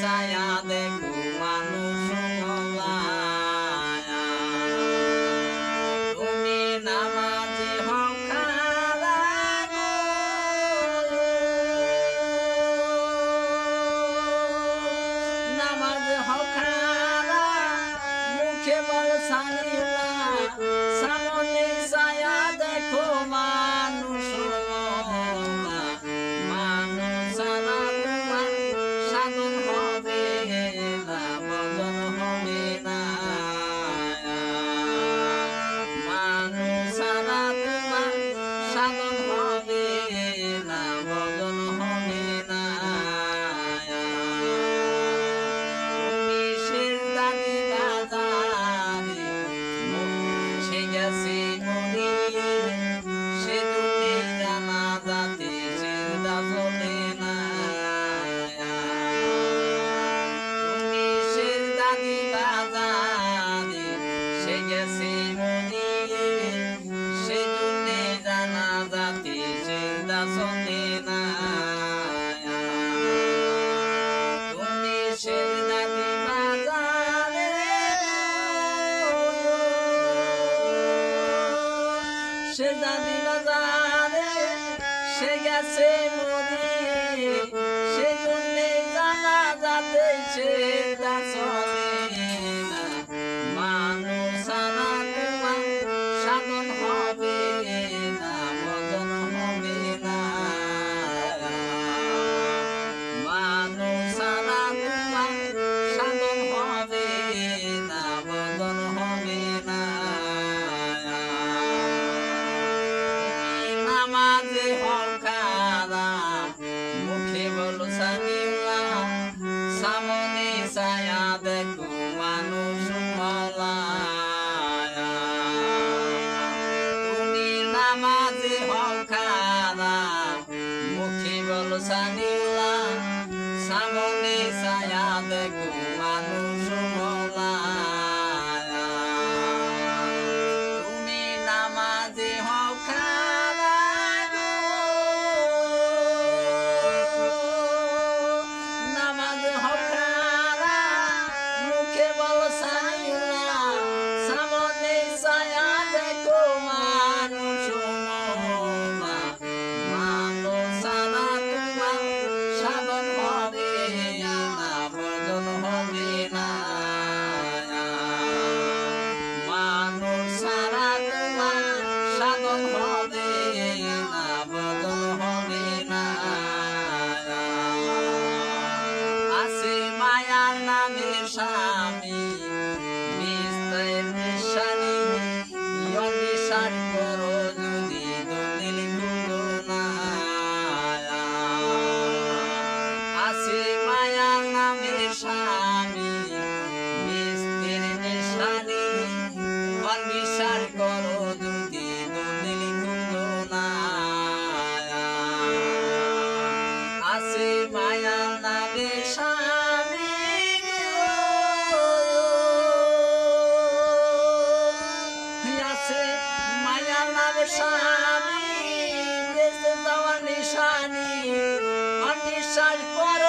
ছায়া দেখো মানুষ মলায়া তুমি নামাজি হও খারা গো নামাজ হও খারা মুখে বল সানিলা সামনে ছায়া দেখো মানুষ সে জানি বাজারে সে গেছে মরি সে জন্যে জানা যাতে সে চলে না মানুষ সারা তোমার সাধন হবে না ভজন হবে না মানুষ সারা তোমার সাধন হবে না ভজন হবে না নামাজে হও খারা মুখে বলো সানিলা সামনে ছায়া দেখো মানুষ মলায়া তুমি নামাজে হও খারা মুখে বলো সানিলা সামনে ছায়া দেখো মানুষ মলায়া তুমি নামাজে হও খারা স্বামী নিস্তায় নিশানি নিশান করো যদি দলিল খুঁজো না আছে মায়ার নামের স্বামী নিস্তের নিশানি নিশান করো যদি দলিল খুঁজো না আছে মায়ার নামের স্বামী স্বামী দেশে যাওয়ার নিশানি অনিশ্বাস করো